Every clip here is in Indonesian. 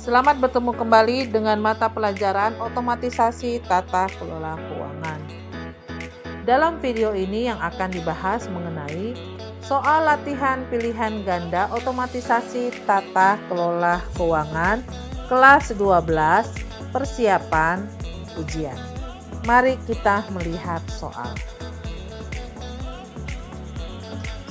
Selamat bertemu kembali dengan mata pelajaran otomatisasi tata kelola keuangan. Dalam video ini yang akan dibahas mengenai soal latihan pilihan ganda otomatisasi tata kelola keuangan kelas 12 persiapan ujian. Mari kita melihat soal.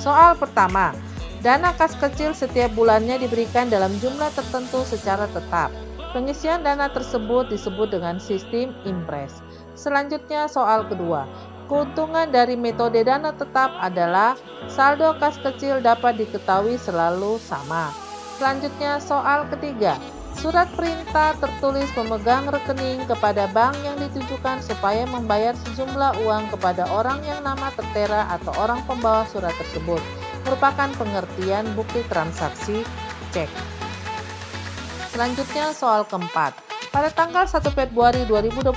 Soal pertama. Dana kas kecil setiap bulannya diberikan dalam jumlah tertentu secara tetap. Pengisian dana tersebut disebut dengan sistem impres. Selanjutnya soal kedua. Keuntungan dari metode dana tetap adalah saldo kas kecil dapat diketahui selalu sama. Selanjutnya soal ketiga. Surat perintah tertulis pemegang rekening kepada bank yang ditujukan supaya membayar sejumlah uang kepada orang yang nama tertera atau orang pembawa surat tersebut merupakan pengertian bukti transaksi cek. Selanjutnya soal keempat. Pada tanggal 1 Februari 2021,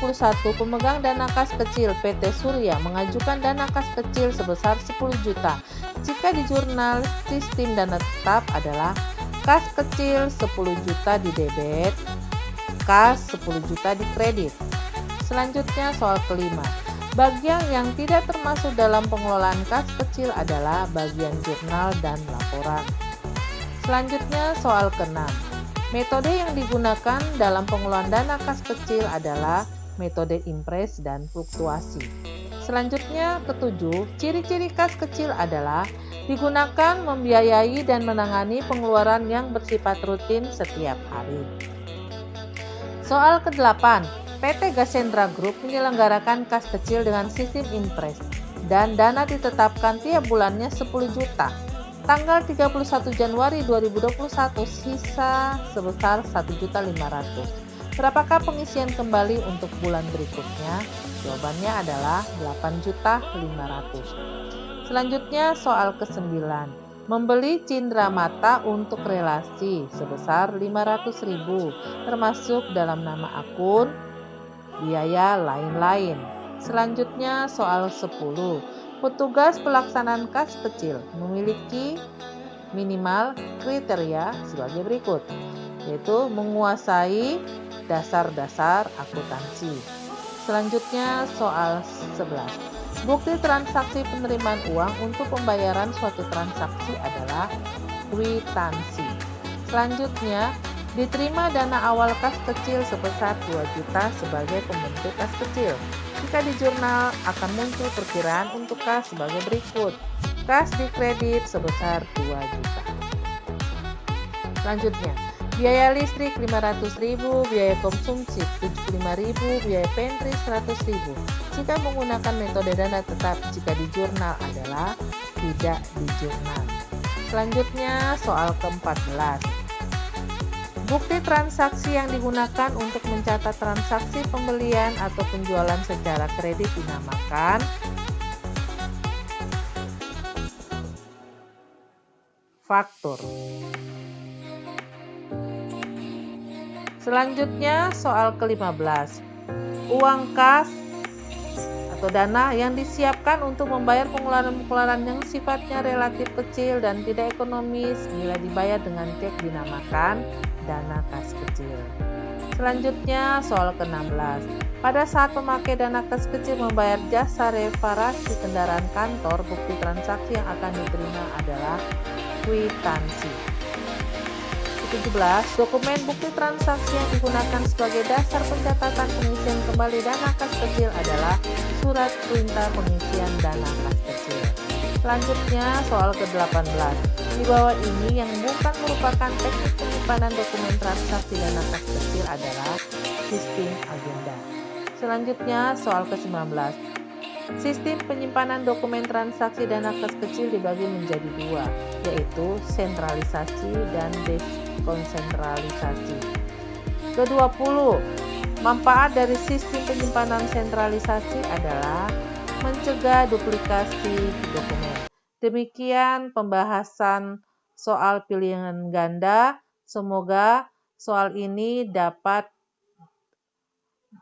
pemegang dana kas kecil PT Surya mengajukan dana kas kecil sebesar 10 juta. Jika di jurnal sistem dana tetap adalah kas kecil 10 juta di debit, kas 10 juta di kredit. Selanjutnya soal kelima. Bagian yang tidak termasuk dalam pengelolaan kas kecil adalah bagian jurnal dan laporan. Selanjutnya soal ke-6. Metode yang digunakan dalam pengelolaan dana kas kecil adalah metode impres dan fluktuasi. Selanjutnya ke-7. Ciri-ciri kas kecil adalah digunakan membiayai dan menangani pengeluaran yang bersifat rutin setiap hari. Soal ke-8. PT Gasendra Group menyelenggarakan kas kecil dengan sistem impres dan dana ditetapkan tiap bulannya 10 juta. Tanggal 31 Januari 2021 sisa sebesar 1.500.000. Berapakah pengisian kembali untuk bulan berikutnya? Jawabannya adalah 8.500.000. Selanjutnya soal ke-9. Membeli cindera mata untuk relasi sebesar 500.000 termasuk dalam nama akun, biaya lain-lain. Selanjutnya soal 10. Petugas pelaksanaan kas kecil memiliki minimal kriteria sebagai berikut, yaitu menguasai dasar-dasar akuntansi. Selanjutnya soal 11. Bukti transaksi penerimaan uang untuk pembayaran suatu transaksi adalah kwitansi. Selanjutnya, diterima dana awal kas kecil sebesar 2 juta sebagai pembentuk kas kecil. Jika di jurnal akan muncul perkiraan untuk kas sebagai berikut. Kas di kredit sebesar 2 juta. Selanjutnya, biaya listrik 500.000, biaya konsumsi 75.000, biaya pantry 100.000. Jika menggunakan metode dana tetap, jika di jurnal adalah tidak di jurnal. Selanjutnya soal ke-14. Bukti transaksi yang digunakan untuk mencatat transaksi pembelian atau penjualan secara kredit dinamakan faktur. Selanjutnya soal ke-15. Uang kas atau dana yang disiapkan untuk membayar pengeluaran-pengeluaran yang sifatnya relatif kecil dan tidak ekonomis bila dibayar dengan cek dinamakan dana kas kecil. Selanjutnya soal ke-16. Pada saat pemakai dana kas kecil membayar jasa reparasi kendaraan kantor, bukti transaksi yang akan diterima adalah kwitansi. 17. Dokumen bukti transaksi yang digunakan sebagai dasar pencatatan pengisian kembali dana kas kecil adalah surat perintah pengisian dana kas kecil. Selanjutnya soal ke-18. Di bawah ini yang bukan merupakan teknik penyimpanan dokumen transaksi dana kas kecil adalah sistem agenda. Selanjutnya soal ke-19. Sistem penyimpanan dokumen transaksi dana kas kecil dibagi menjadi dua, yaitu sentralisasi dan dekonsentralisasi. Ke-20. Manfaat dari sistem penyimpanan sentralisasi adalah mencegah duplikasi dokumen. Demikian pembahasan soal pilihan ganda. Semoga soal ini dapat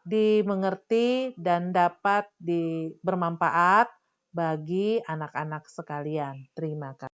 dimengerti dan dapat bermanfaat bagi anak-anak sekalian. Terima kasih.